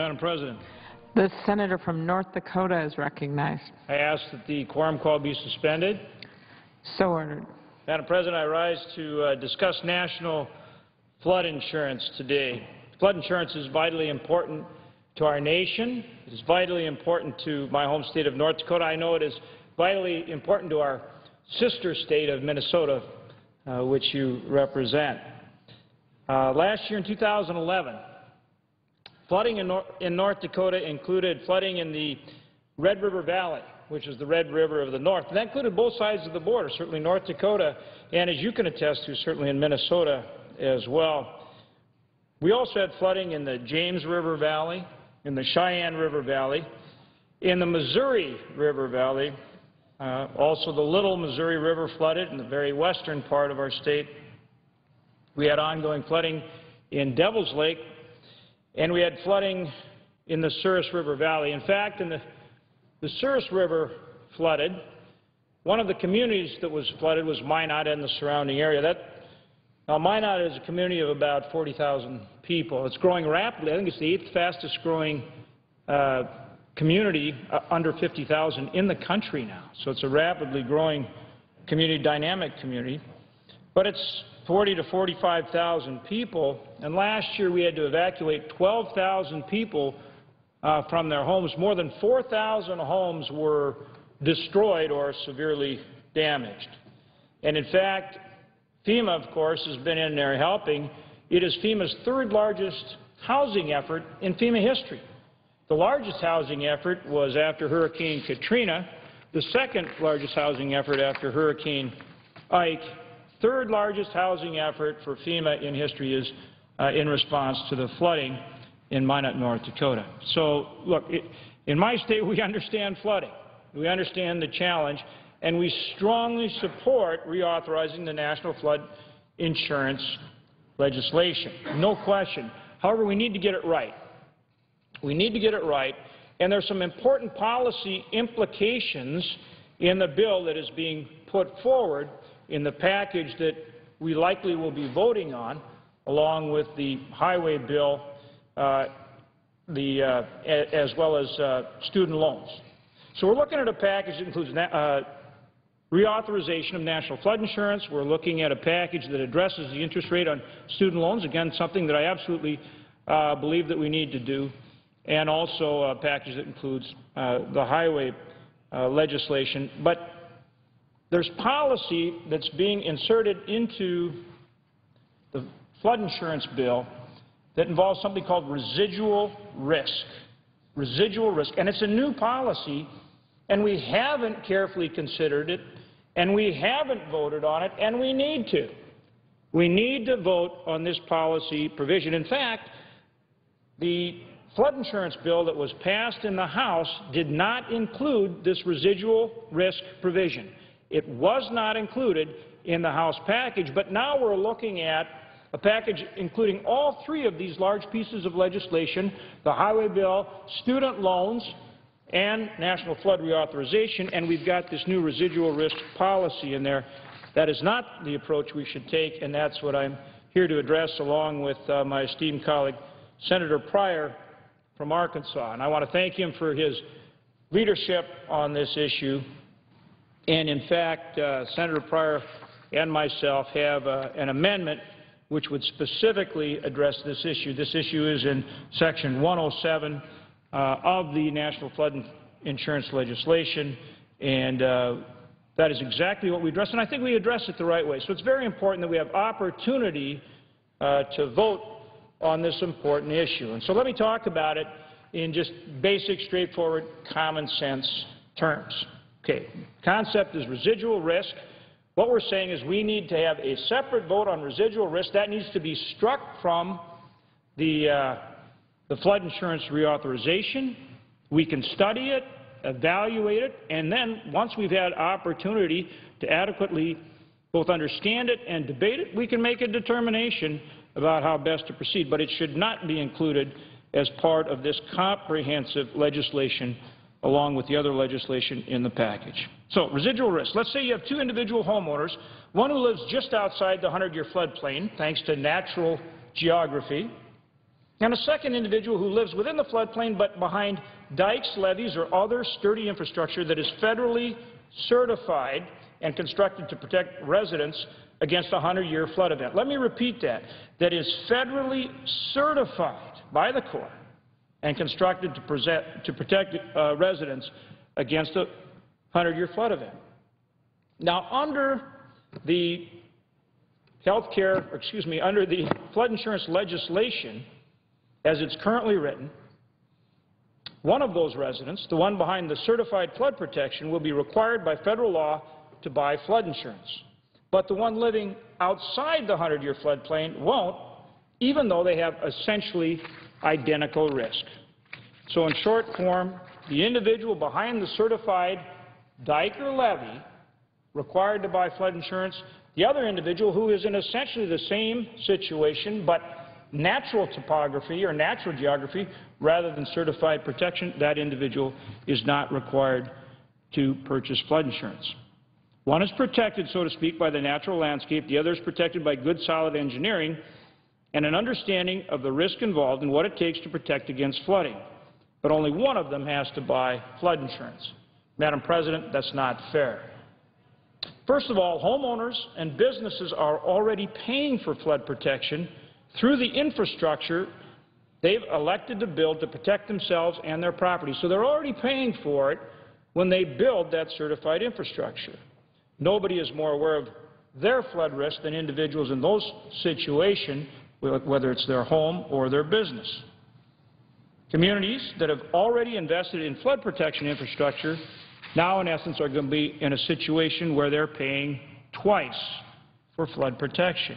Madam President. The senator from North Dakota is recognized. I ask that the quorum call be suspended. So ordered. Madam President, I rise to discuss national flood insurance today. Flood insurance is vitally important to our nation. It is vitally important to my home state of North Dakota. I know it is vitally important to our sister state of Minnesota, which you represent. Last year in 2011, flooding in North Dakota included flooding in the Red River Valley, which is the Red River of the North. And that included both sides of the border, certainly North Dakota, and as you can attest to, certainly in Minnesota as well. We also had flooding in the James River Valley, in the Cheyenne River Valley, in the Missouri River Valley. Also the Little Missouri River flooded in the very western part of our state. We had ongoing flooding in Devil's Lake, and we had flooding in the Souris River Valley. In fact, in the Souris River flooded. One of the communities that was flooded was Minot and the surrounding area. Now, Minot is a community of about 40,000 people. It's growing rapidly. I think it's the 8th fastest growing community under 50,000 in the country now. So it's a rapidly growing community, dynamic community. But it's 40 to 45,000 people, and last year we had to evacuate 12,000 people from their homes. More than 4,000 homes were destroyed or severely damaged. And in fact, FEMA, of course, has been in there helping. It is FEMA's third largest housing effort in FEMA history. The largest housing effort was after Hurricane Katrina, the second largest housing effort after Hurricane Ike. Third largest housing effort for FEMA in history is in response to the flooding in Minot, North Dakota. So, look, in my state we understand flooding. We understand the challenge, and we strongly support reauthorizing the National Flood Insurance legislation. No question. However, we need to get it right. We need to get it right, and there's some important policy implications in the bill that is being put forward in the package that we likely will be voting on, along with the highway bill, as well as student loans. So we're looking at a package that includes reauthorization of national flood insurance. We're looking at a package that addresses the interest rate on student loans, again, something that I absolutely believe that we need to do, and also a package that includes the highway legislation. But there's policy that's being inserted into the flood insurance bill that involves something called residual risk. Residual risk. And it's a new policy, and we haven't carefully considered it, and we haven't voted on it, and we need to. We need to vote on this policy provision. In fact, the flood insurance bill that was passed in the House did not include this residual risk provision. It was not included in the House package, but now we're looking at a package including all three of these large pieces of legislation, the highway bill, student loans, and national flood reauthorization, and we've got this new residual risk policy in there. That is not the approach we should take, and that's what I'm here to address along with my esteemed colleague, Senator Pryor from Arkansas. And I want to thank him for his leadership on this issue. And in fact, Senator Pryor and myself have an amendment which would specifically address this issue. This issue is in Section 107 of the National Flood Insurance legislation, and that is exactly what we address, and I think we address it the right way. So it's very important that we have opportunity to vote on this important issue. And so let me talk about it in just basic, straightforward, common sense terms. Okay, concept is residual risk. What we're saying is we need to have a separate vote on residual risk. That needs to be struck from the flood insurance reauthorization. We can study it, evaluate it, and then once we've had opportunity to adequately both understand it and debate it, we can make a determination about how best to proceed. But it should not be included as part of this comprehensive legislation along with the other legislation in the package. So, residual risk. Let's say you have two individual homeowners, one who lives just outside the 100-year floodplain, thanks to natural geography, and a second individual who lives within the floodplain but behind dikes, levees, or other sturdy infrastructure that is federally certified and constructed to protect residents against a 100-year flood event. Let me repeat that. That is federally certified by the Corps and constructed to protect residents against a 100-year flood event. Now, under the under the flood insurance legislation, as it's currently written, one of those residents, the one behind the certified flood protection, will be required by federal law to buy flood insurance. But the one living outside the 100-year floodplain won't, even though they have essentially identical risk. So in short form, the individual behind the certified dike or levee required to buy flood insurance, the other individual who is in essentially the same situation but natural topography or natural geography rather than certified protection, that individual is not required to purchase flood insurance. One is protected, so to speak, by the natural landscape. The other is protected by good, solid engineering and an understanding of the risk involved and what it takes to protect against flooding. But only one of them has to buy flood insurance. Madam President, that's not fair. First of all, homeowners and businesses are already paying for flood protection through the infrastructure they've elected to build to protect themselves and their property. So they're already paying for it when they build that certified infrastructure. Nobody is more aware of their flood risk than individuals in those situations, whether it's their home or their business. Communities that have already invested in flood protection infrastructure now, in essence, are going to be in a situation where they're paying twice for flood protection.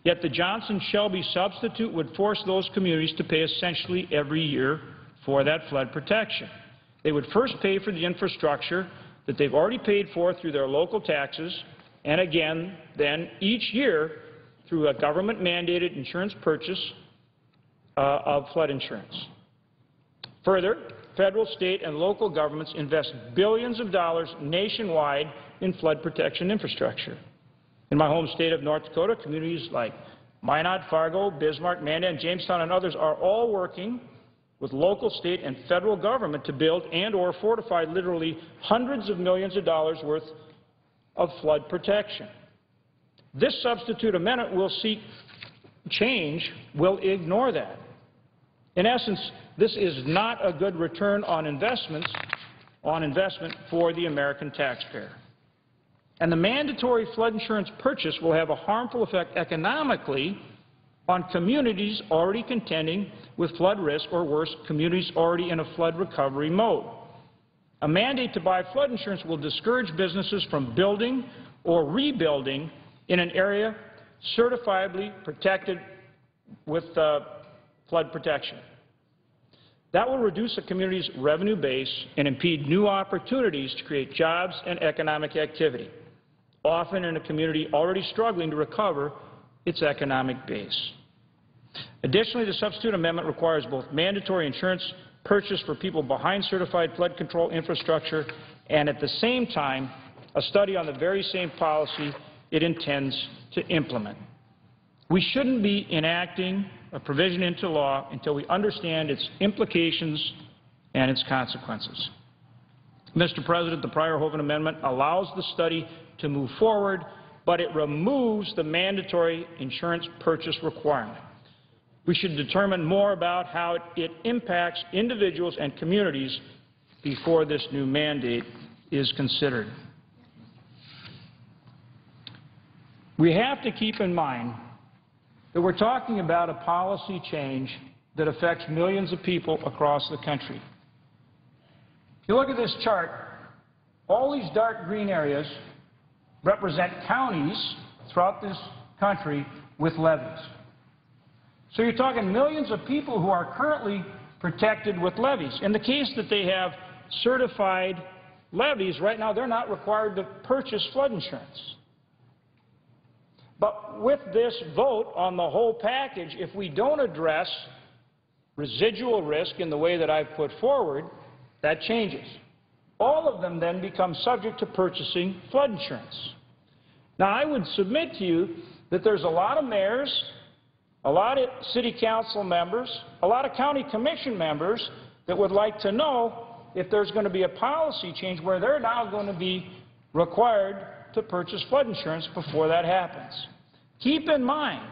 Yet the Johnson-Shelby substitute would force those communities to pay essentially every year for that flood protection. They would first pay for the infrastructure that they've already paid for through their local taxes, and again, then each year through a government-mandated insurance purchase of flood insurance. Further, federal, state, and local governments invest billions of dollars nationwide in flood protection infrastructure. In my home state of North Dakota, communities like Minot, Fargo, Bismarck, Mandan, Jamestown, and others are all working with local, state, and federal government to build and or fortify literally hundreds of millions of dollars worth of flood protection. This substitute amendment will seek change, will ignore that. In essence, this is not a good return on investment for the American taxpayer. And the mandatory flood insurance purchase will have a harmful effect economically on communities already contending with flood risk, or worse, communities already in a flood recovery mode. A mandate to buy flood insurance will discourage businesses from building or rebuilding in an area certifiably protected with flood protection. That will reduce a community's revenue base and impede new opportunities to create jobs and economic activity, often in a community already struggling to recover its economic base. Additionally, the substitute amendment requires both mandatory insurance purchase for people behind certified flood control infrastructure and at the same time a study on the very same policy it intends to implement. We shouldn't be enacting a provision into law until we understand its implications and its consequences. Mr. President, the Pryor-Hoeven Amendment allows the study to move forward, but it removes the mandatory insurance purchase requirement. We should determine more about how it impacts individuals and communities before this new mandate is considered. We have to keep in mind that we're talking about a policy change that affects millions of people across the country. If you look at this chart, all these dark green areas represent counties throughout this country with levees. So you're talking millions of people who are currently protected with levees. In the case that they have certified levees, right now they're not required to purchase flood insurance. But with this vote on the whole package, if we don't address residual risk in the way that I've put forward, that changes. All of them then become subject to purchasing flood insurance. Now, I would submit to you that there's a lot of mayors a lot of city council members, a lot of county commission members that would like to know if there's going to be a policy change where they're now going to be required to purchase flood insurance before that happens. Keep in mind,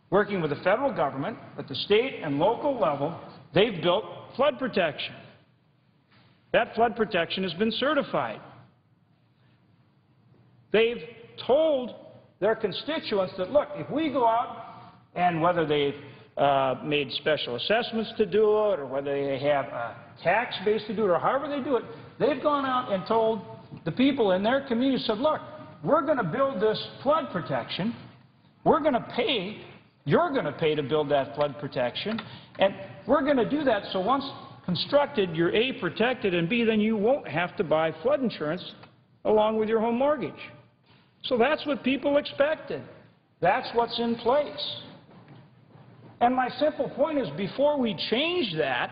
working with the federal government at the state and local level, they've built flood protection. That flood protection has been certified. They've told their constituents that, look, if we go out and whether they've made special assessments to do it or whether they have a tax base to do it or however they do it, they've gone out and told the people in their community, said, look, we're going to build this flood protection. We're going to pay, you're going to pay to build that flood protection, and we're going to do that so once constructed, you're A, protected, and B, then you won't have to buy flood insurance along with your home mortgage. So that's what people expected. That's what's in place. And my simple point is, before we change that,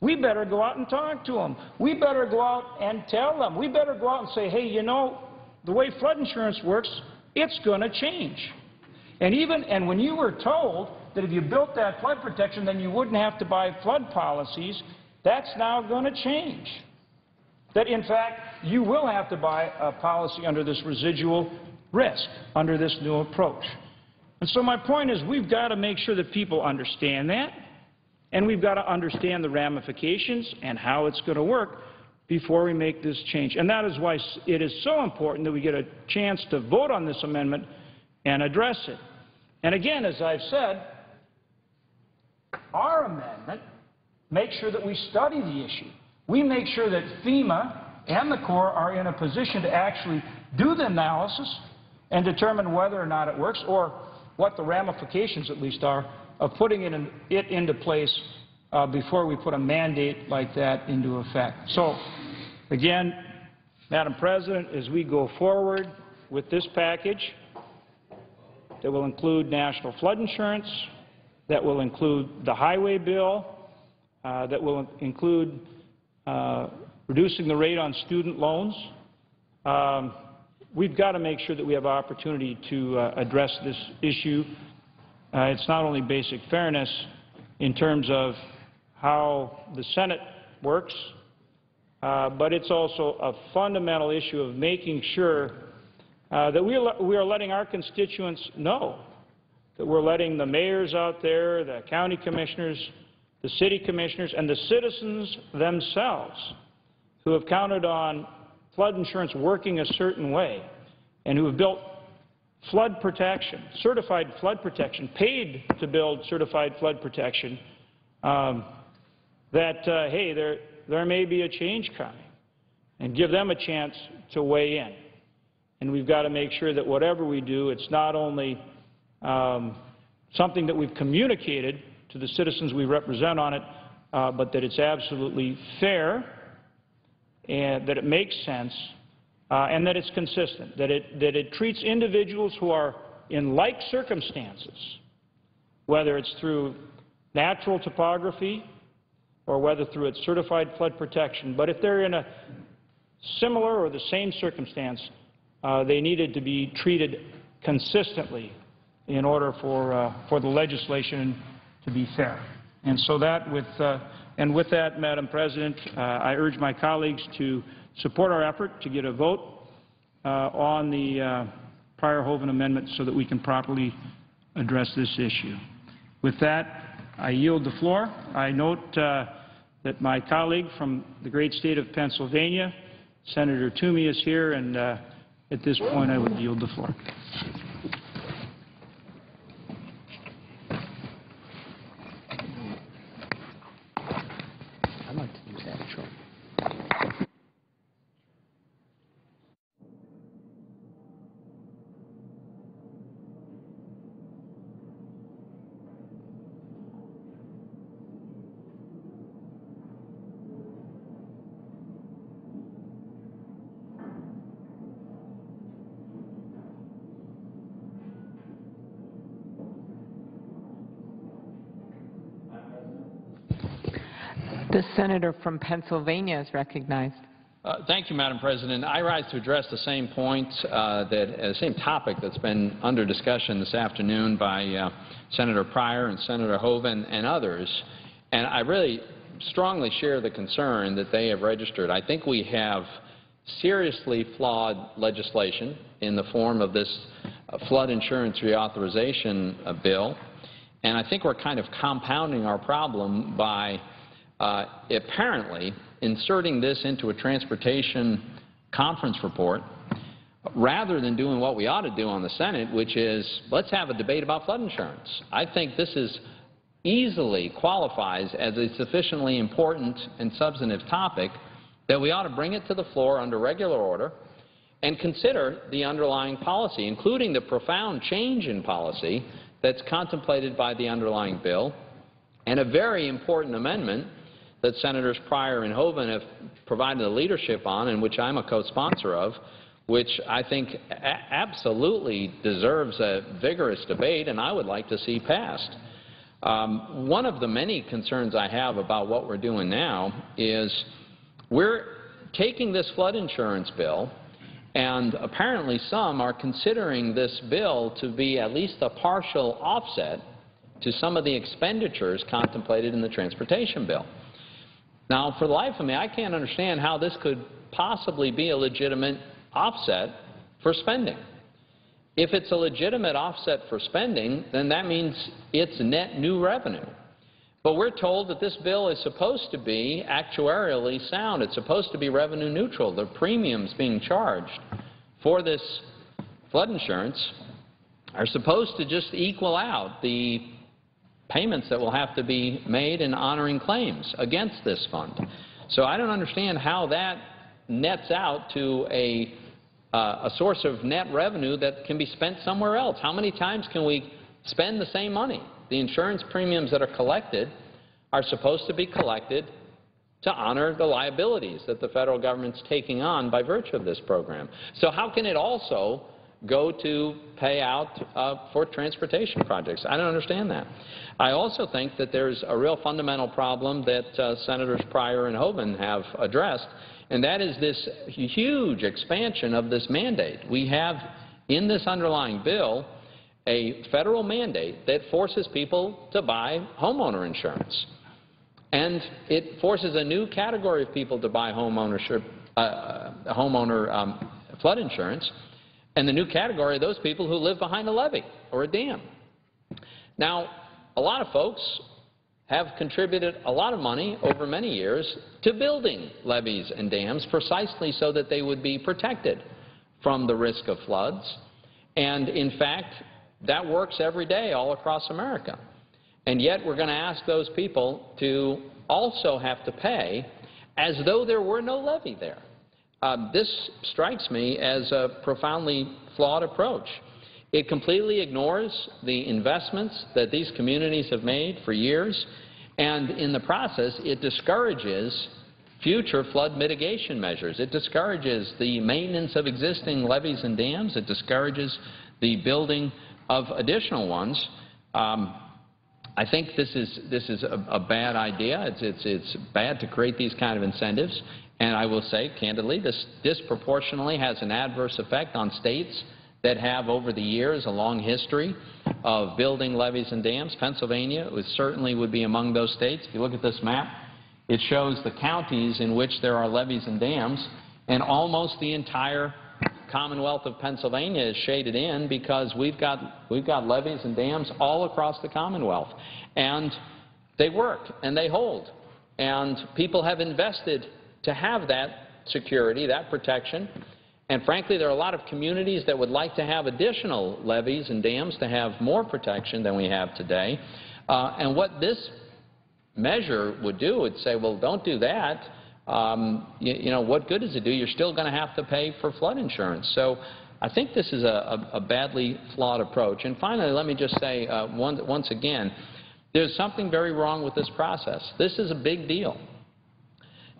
we better go out and talk to them. We better go out and tell them. We better go out and say, hey, you know, the way flood insurance works, it's going to change. And when you were told that if you built that flood protection, then you wouldn't have to buy flood policies, that's now going to change. That, in fact, you will have to buy a policy under this residual risk, under this new approach. And so my point is, we've got to make sure that people understand that, and we've got to understand the ramifications and how it's going to work before we make this change. And that is why it is so important that we get a chance to vote on this amendment and address it. And again, as I've said, our amendment makes sure that we study the issue. We make sure that FEMA and the Corps are in a position to actually do the analysis and determine whether or not it works, or what the ramifications at least are of putting it into place before we put a mandate like that into effect. So, again, Madam President, as we go forward with this package that will include national flood insurance, that will include the highway bill, that will include reducing the rate on student loans, we've got to make sure that we have opportunity to address this issue. It's not only basic fairness in terms of how the Senate works, but it's also a fundamental issue of making sure that we are letting our constituents know, that we're letting the mayors out there, the county commissioners, the city commissioners, and the citizens themselves who have counted on flood insurance working a certain way and who have built flood protection, certified flood protection, paid to build certified flood protection, that, hey, there may be a change coming, and give them a chance to weigh in. And we've got to make sure that whatever we do, it's not only something that we've communicated to the citizens we represent on it, but that it's absolutely fair, and that it makes sense, and that it's consistent, that it treats individuals who are in like circumstances, whether it's through natural topography or whether through its certified flood protection. But if they're in a similar or the same circumstance, they needed to be treated consistently in order for the legislation to be fair. And so that with that, Madam President, I urge my colleagues to support our effort to get a vote on the Pryor-Hoeven amendment so that we can properly address this issue. With that, I yield the floor. I note that my colleague from the great state of Pennsylvania, Senator Toomey, is here, and at this point I would yield the floor. I'd like to use that, sure. The senator from Pennsylvania is recognized. Thank you, Madam President. I rise to address the same point, same topic that's been under discussion this afternoon by Senator Pryor and Senator Hoeven and others. And I really strongly share the concern that they have registered. I think we have seriously flawed legislation in the form of this flood insurance reauthorization bill. And I think we're kind of compounding our problem by apparently inserting this into a transportation conference report rather than doing what we ought to do on the Senate, which is let's have a debate about flood insurance. I think this is easily qualifies as a sufficiently important and substantive topic that we ought to bring it to the floor under regular order and consider the underlying policy, including the profound change in policy that's contemplated by the underlying bill, and a very important amendment that Senators Pryor and Hoeven have provided the leadership on, and which I'm a co-sponsor of, which I think absolutely deserves a vigorous debate and I would like to see passed. One of the many concerns I have about what we're doing now is we're taking this flood insurance bill, and apparently some are considering this bill to be at least a partial offset to some of the expenditures contemplated in the transportation bill. Now, for the life of me, I can't understand how this could possibly be a legitimate offset for spending. If it's a legitimate offset for spending, then that means it's net new revenue. But we're told that this bill is supposed to be actuarially sound. It's supposed to be revenue neutral. The premiums being charged for this flood insurance are supposed to just equal out the payments that will have to be made in honoring claims against this fund. So I don't understand how that nets out to a source of net revenue that can be spent somewhere else. How many times can we spend the same money? The insurance premiums that are collected are supposed to be collected to honor the liabilities that the federal government's taking on by virtue of this program. So how can it also go to pay out for transportation projects? I don't understand that. I also think that there's a real fundamental problem that Senators Pryor and Hoeven have addressed, and that is this huge expansion of this mandate. We have in this underlying bill a federal mandate that forces people to buy homeowner insurance. And it forces a new category of people to buy flood insurance, and the new category are those people who live behind a levee or a dam. Now, a lot of folks have contributed a lot of money over many years to building levees and dams precisely so that they would be protected from the risk of floods. And in fact, that works every day all across America. And yet we're going to ask those people to also have to pay as though there were no levee there. This strikes me as a profoundly flawed approach. It completely ignores the investments that these communities have made for years, and in the process it discourages future flood mitigation measures. It discourages the maintenance of existing levees and dams. It discourages the building of additional ones. I think this is a bad idea. It's bad to create these kind of incentives. And I will say, candidly, this disproportionately has an adverse effect on states that have, over the years, a long history of building levees and dams. Pennsylvania certainly would be among those states. If you look at this map, it shows the counties in which there are levees and dams, and almost the entire Commonwealth of Pennsylvania is shaded in because we've got levees and dams all across the Commonwealth. And they work and they hold. And people have invested to have that security, that protection. And frankly, there are a lot of communities that would like to have additional levees and dams to have more protection than we have today. And what this measure would do would say, well, don't do that. You know, what good does it do? You're still going to have to pay for flood insurance. So I think this is a badly flawed approach. And finally, let me just say once again, there's something very wrong with this process. This is a big deal.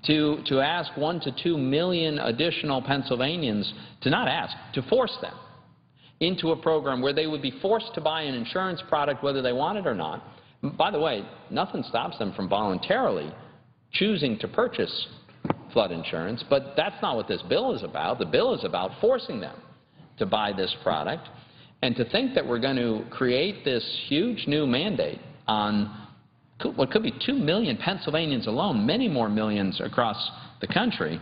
To ask 1 to 2 million additional Pennsylvanians to not ask, to force them into a program where they would be forced to buy an insurance product whether they want it or not. By the way, nothing stops them from voluntarily choosing to purchase flood insurance, but that's not what this bill is about. The bill is about forcing them to buy this product. And to think that we're going to create this huge new mandate on what could be 2 million Pennsylvanians alone, many more millions across the country,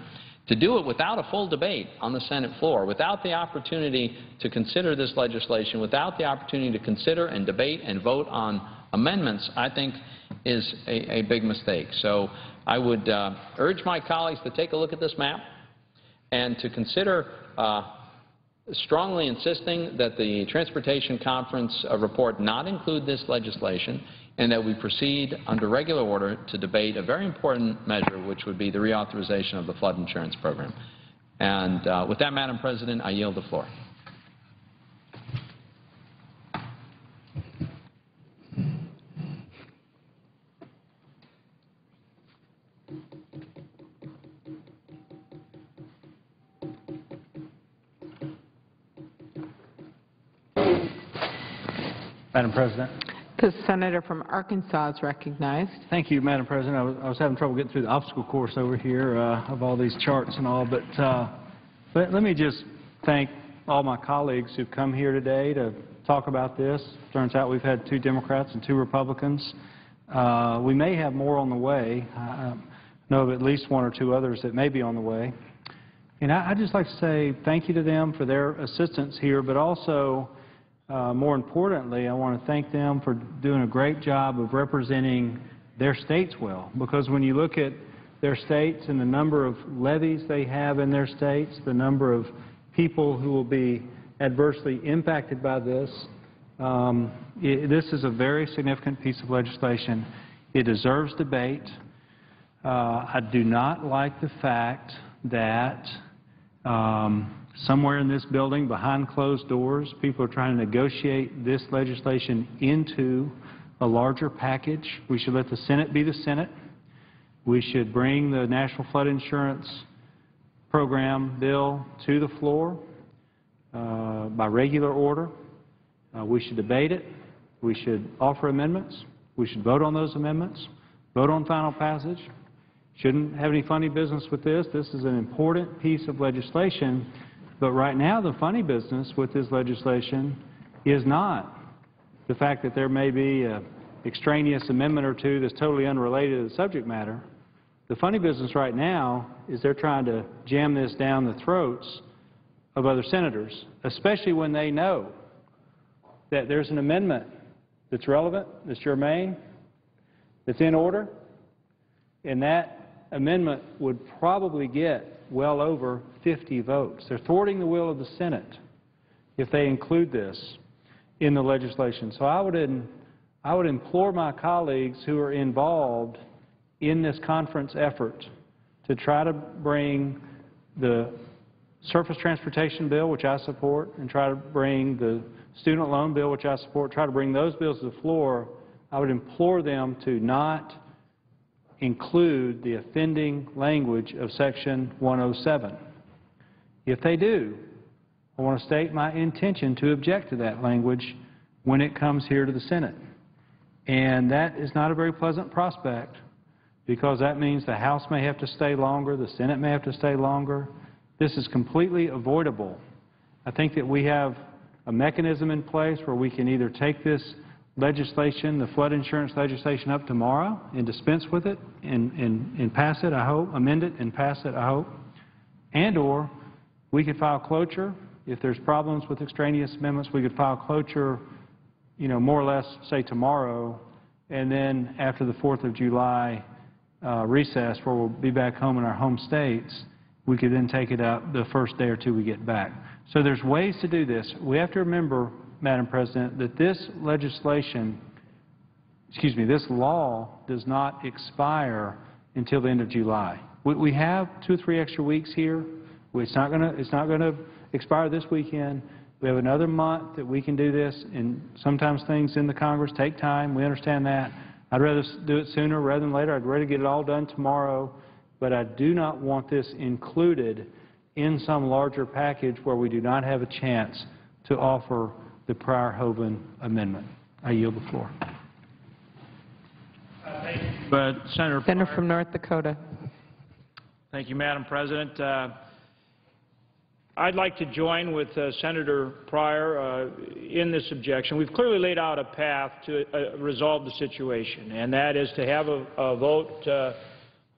to do it without a full debate on the Senate floor, without the opportunity to consider this legislation, without the opportunity to consider and debate and vote on amendments, I think is a big mistake. So I would urge my colleagues to take a look at this map and to consider strongly insisting that the Transportation Conference report not include this legislation and that we proceed under regular order to debate a very important measure, which would be the reauthorization of the flood insurance program. And with that, Madam President, I yield the floor. Madam President. The senator from Arkansas is recognized. Thank you, Madam President. I was having trouble getting through the obstacle course over here of all these charts and all, but let me just thank all my colleagues who've come here today to talk about this. Turns out we've had 2 Democrats and 2 Republicans. We may have more on the way. I know of at least 1 or 2 others that may be on the way. And I'd just like to say thank you to them for their assistance here, but also more importantly, I want to thank them for doing a great job of representing their states well, because when you look at their states and the number of levies they have in their states, the number of people who will be adversely impacted by this, this is a very significant piece of legislation. It deserves debate. I do not like the fact that somewhere in this building, behind closed doors, people are trying to negotiate this legislation into a larger package. We should let the Senate be the Senate. We should bring the National Flood Insurance Program bill to the floor by regular order. We should debate it. We should offer amendments. We should vote on those amendments, vote on final passage. Shouldn't have any funny business with this. This is an important piece of legislation. But right now, the funny business with this legislation is not the fact that there may be an extraneous amendment or 2 that's totally unrelated to the subject matter. The funny business right now is they're trying to jam this down the throats of other senators, especially when they know that there's an amendment that's relevant, that's germane, that's in order, and that amendment would probably get well over 50 votes. They're thwarting the will of the Senate if they include this in the legislation. So I would implore my colleagues who are involved in this conference effort to try to bring the surface transportation bill, which I support, and try to bring the student loan bill, which I support, try to bring those bills to the floor. I would implore them to not include the offending language of Section 107. If they do, I want to state my intention to object to that language when it comes here to the Senate. And that is not a very pleasant prospect, because that means the House may have to stay longer, the Senate may have to stay longer. This is completely avoidable. I think that we have a mechanism in place where we can either take this legislation, the flood insurance legislation, up tomorrow and dispense with it and pass it, I hope, amend it and pass it, I hope, and or we could file cloture. If there's problems with extraneous amendments, we could file cloture, more or less, say, tomorrow, and then after the 4th of July recess, where we'll be back home in our home states, we could then take it up the first day or 2 we get back. So there's ways to do this. We have to remember, Madam President, that this legislation, this law does not expire until the end of July. We have 2 or 3 extra weeks here. It's not going to expire this weekend. We have another month that we can do this, and sometimes things in the Congress take time. We understand that. I'd rather do it sooner rather than later. I'd rather get it all done tomorrow, but I do not want this included in some larger package where we do not have a chance to offer the Pryor-Hoeven amendment. I yield the floor. But Senator From North Dakota. Thank you, Madam President. I'd like to join with Senator Pryor in this objection. We've clearly laid out a path to resolve the situation, and that is to have a vote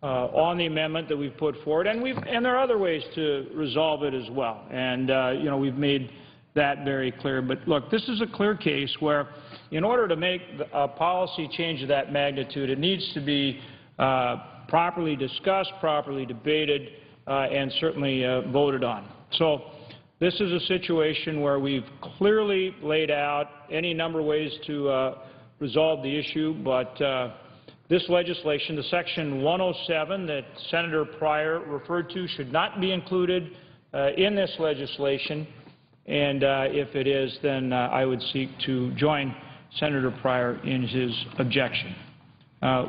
on the amendment that we've put forward, and there are other ways to resolve it as well. And you know, we've made that very clear. But look, this is a clear case where, in order to make a policy change of that magnitude, it needs to be properly discussed, properly debated, and certainly voted on. So this is a situation where we've clearly laid out any number of ways to resolve the issue, but this legislation, the Section 107 that Senator Pryor referred to, should not be included in this legislation, and if it is, then I would seek to join Senator Pryor in his objection.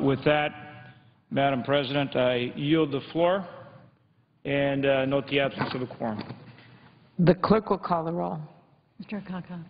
With that, Madam President, I yield the floor and note the absence of a quorum. The clerk will call the roll. Mr. Akaka.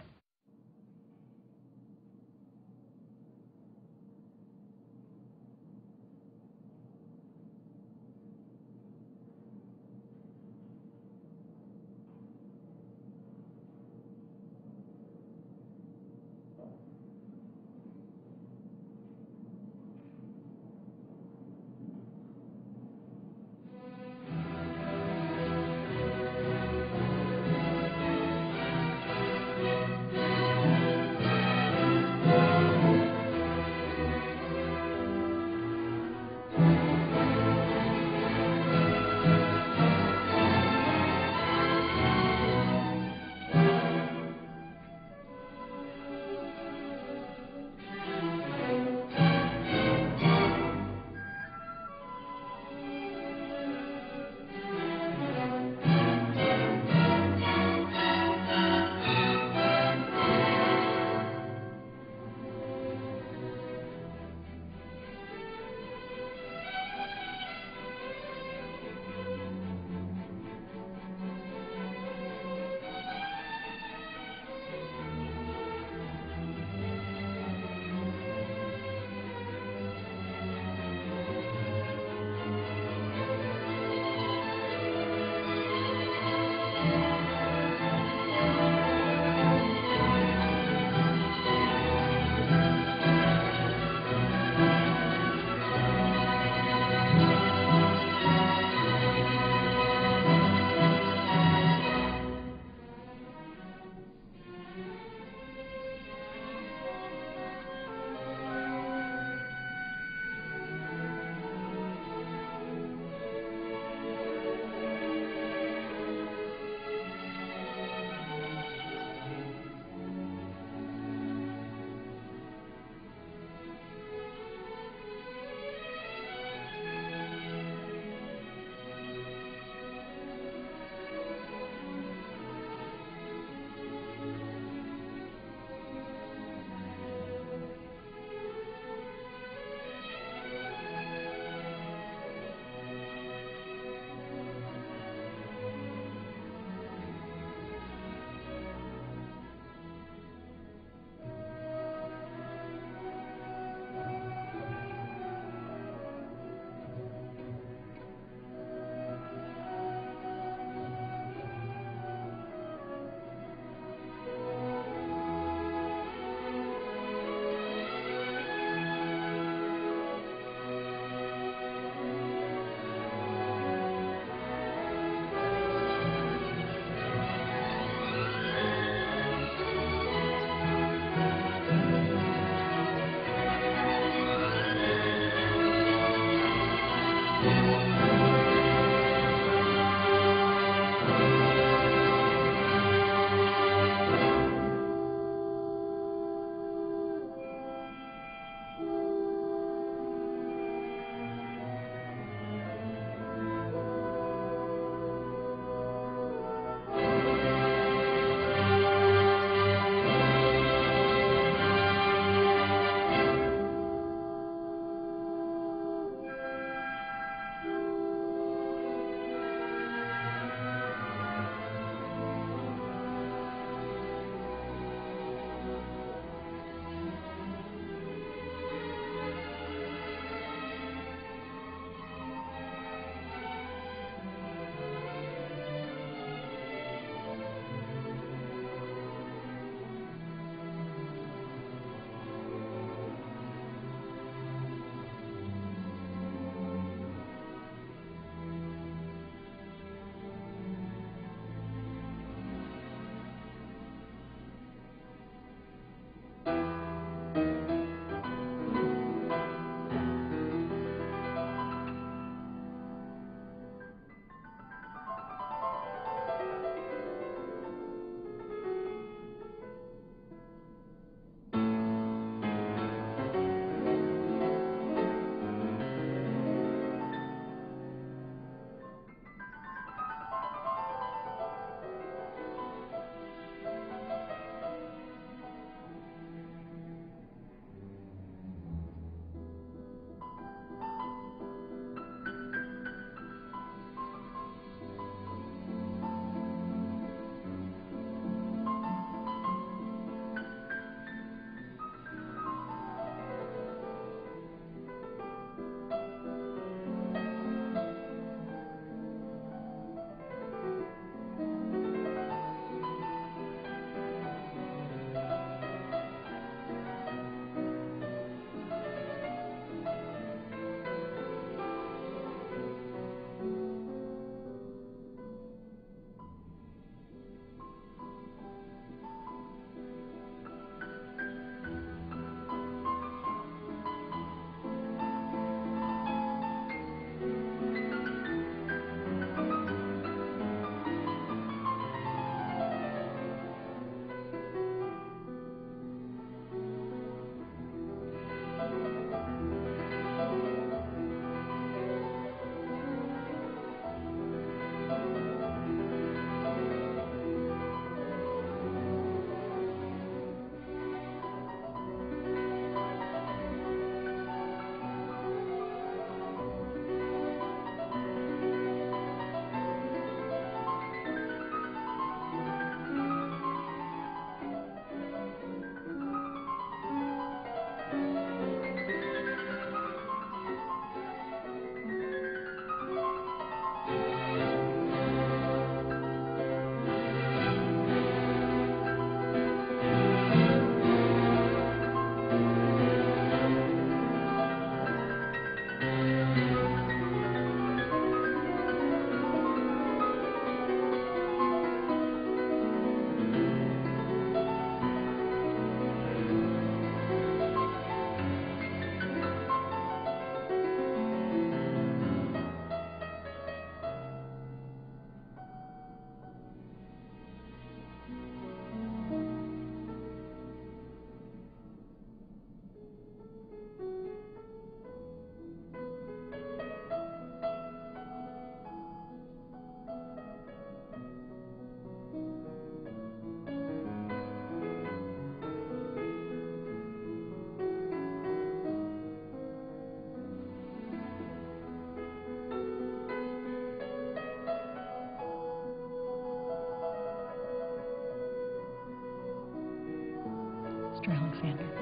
Alexander.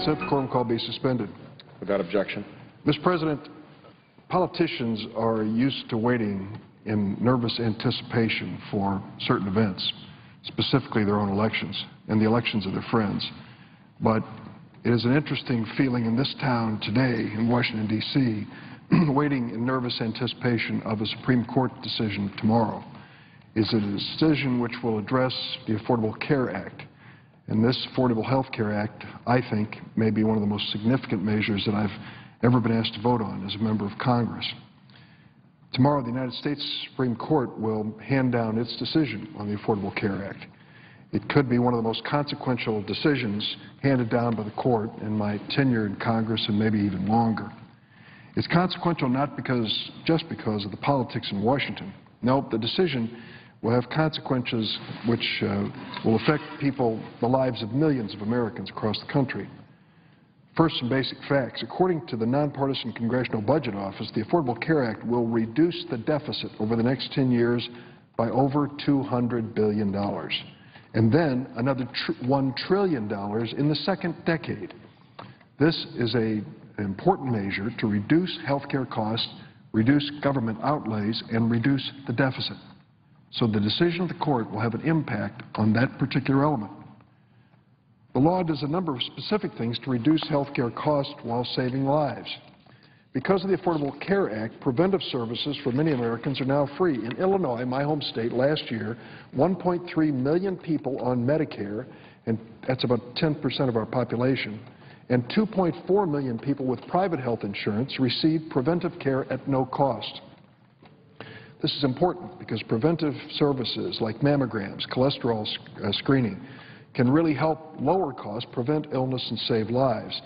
Senate quorum call be suspended. Without objection. Mr. President, politicians are used to waiting in nervous anticipation for certain events, specifically their own elections and the elections of their friends. But it is an interesting feeling in this town today, in Washington, D.C., waiting in nervous anticipation of a Supreme Court decision tomorrow. Is it a decision which will address the Affordable Care Act? And this Affordable Health Care Act, I think, may be one of the most significant measures that I've ever been asked to vote on as a member of Congress. Tomorrow, the United States Supreme Court will hand down its decision on the Affordable Care Act. It could be one of the most consequential decisions handed down by the court in my tenure in Congress and maybe even longer. It's consequential not just because of the politics in Washington. No, the decision will have consequences which will affect people, the lives of millions of Americans across the country. First, some basic facts. According to the Nonpartisan Congressional Budget Office, the Affordable Care Act will reduce the deficit over the next 10 years by over $200 billion, and then another $1 trillion in the second decade. This is an important measure to reduce health care costs, reduce government outlays, and reduce the deficit. So the decision of the court will have an impact on that particular element. The law does a number of specific things to reduce health care costs while saving lives. Because of the Affordable Care Act, preventive services for many Americans are now free. In Illinois, my home state, last year, 1.3 million people on Medicare, and that's about 10% of our population, and 2.4 million people with private health insurance received preventive care at no cost. This is important because preventive services like mammograms, cholesterol screening, can really help lower costs, prevent illness, and save lives.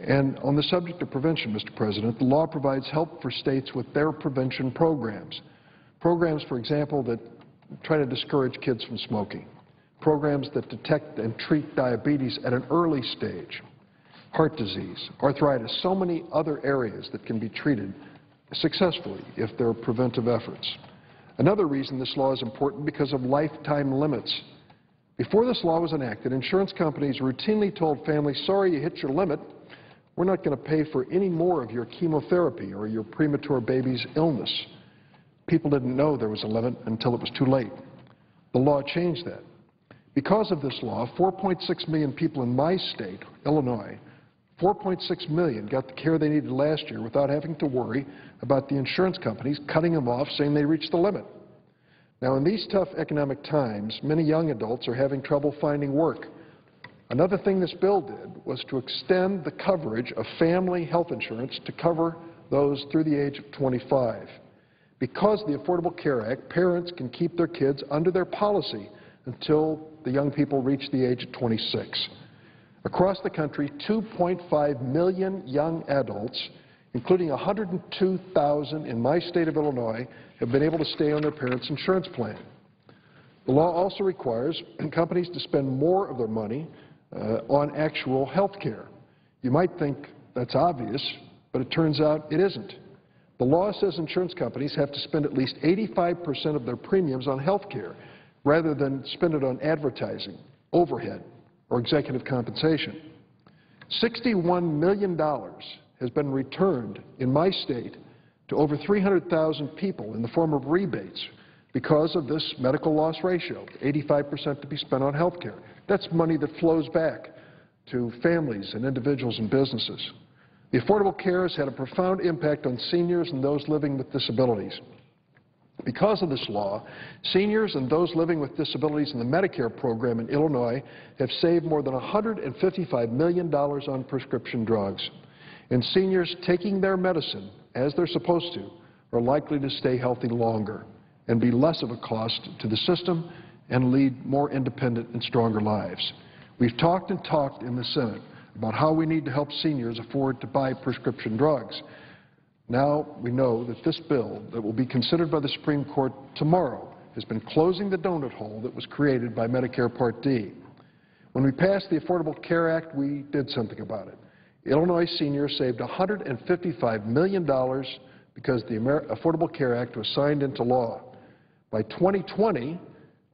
And on the subject of prevention, Mr. President, the law provides help for states with their prevention programs. Programs, for example, that try to discourage kids from smoking. Programs that detect and treat diabetes at an early stage. Heart disease, arthritis, so many other areas that can be treated successfully if there are preventive efforts. Another reason this law is important because of lifetime limits. Before this law was enacted, insurance companies routinely told families, sorry, you hit your limit. We're not going to pay for any more of your chemotherapy or your premature baby's illness. People didn't know there was a limit until it was too late. The law changed that. Because of this law, 4.6 million people in my state, Illinois, 4.6 million got the care they needed last year without having to worry about the insurance companies cutting them off, saying they reached the limit. Now, in these tough economic times, many young adults are having trouble finding work. Another thing this bill did was to extend the coverage of family health insurance to cover those through the age of 25. Because of the Affordable Care Act, parents can keep their kids under their policy until the young people reach the age of 26. Across the country, 2.5 million young adults, including 102,000 in my state of Illinois, have been able to stay on their parents' insurance plan. The law also requires companies to spend more of their money on actual health care. You might think that's obvious, but it turns out it isn't. The law says insurance companies have to spend at least 85% of their premiums on health care rather than spend it on advertising, overhead, or executive compensation. $61 million has been returned in my state to over 300,000 people in the form of rebates because of this medical loss ratio, 85% to be spent on health care. That's money that flows back to families and individuals and businesses. The Affordable Care has had a profound impact on seniors and those living with disabilities. Because of this law, seniors and those living with disabilities in the Medicare program in Illinois have saved more than $155 million on prescription drugs. And seniors taking their medicine as they're supposed to are likely to stay healthy longer and be less of a cost to the system and lead more independent and stronger lives. We've talked and talked in the Senate about how we need to help seniors afford to buy prescription drugs. Now we know that this bill that will be considered by the Supreme Court tomorrow has been closing the donut hole that was created by Medicare Part D. When we passed the Affordable Care Act, we did something about it. Illinois seniors saved $155 million because the Affordable Care Act was signed into law. By 2020,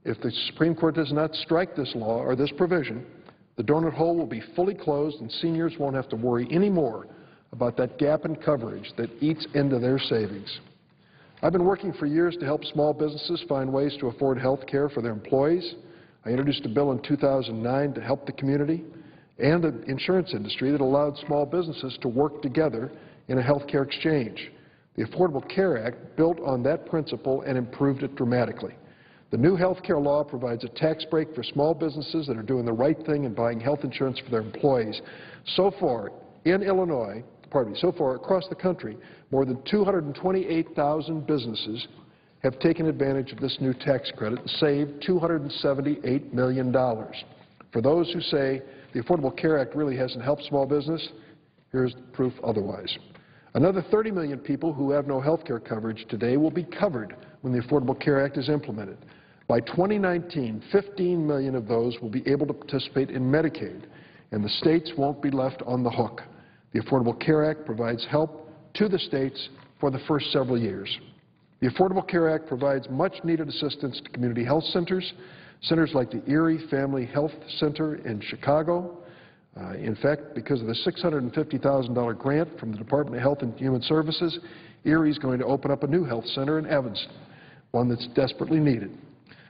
if the Supreme Court does not strike this law or this provision, The donut hole will be fully closed, and seniors won't have to worry anymore about that gap in coverage that eats into their savings. I've been working for years to help small businesses find ways to afford health care for their employees. I introduced a bill in 2009 to help the community and the insurance industry that allowed small businesses to work together in a health care exchange. The Affordable Care Act built on that principle and improved it dramatically. The new health care law provides a tax break for small businesses that are doing the right thing and buying health insurance for their employees. So far, in Illinois, so far across the country, more than 228,000 businesses have taken advantage of this new tax credit and saved $278 million. For those who say the Affordable Care Act really hasn't helped small business, here's proof otherwise. Another 30 million people who have no health care coverage today will be covered when the Affordable Care Act is implemented. By 2019, 15 million of those will be able to participate in Medicaid, and the states won't be left on the hook. The Affordable Care Act provides help to the states for the first several years. The Affordable Care Act provides much-needed assistance to community health centers, centers like the Erie Family Health Center in Chicago. In fact, because of the $650,000 grant from the Department of Health and Human Services, Erie is going to open up a new health center in Evanston, one that's desperately needed.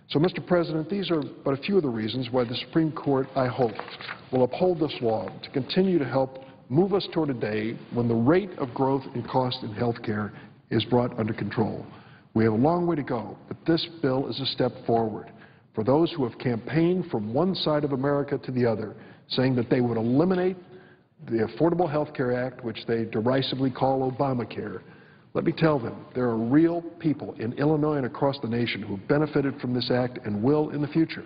So, Mr. President, these are but a few of the reasons why the Supreme Court, I hope, will uphold this law to continue to help move us toward a day when the rate of growth in cost in health care is brought under control. We have a long way to go, but this bill is a step forward. For those who have campaigned from one side of America to the other, saying that they would eliminate the Affordable Health Care Act, which they derisively call Obamacare, let me tell them there are real people in Illinois and across the nation who have benefited from this act and will in the future.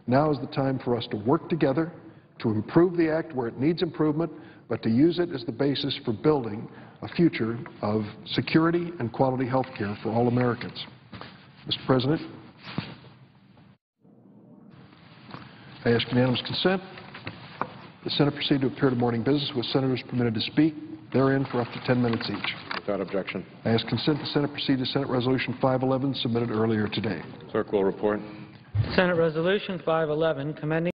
Now is the time for us to work together to improve the act where it needs improvement, but to use it as the basis for building a future of security and quality health care for all Americans. Mr. President, I ask unanimous consent. The Senate proceed to appear to morning business with senators permitted to speak therein for up to 10 minutes each. Without objection. I ask consent the Senate proceed to Senate Resolution 511 submitted earlier today. Clerk will report. Senate Resolution 511 commending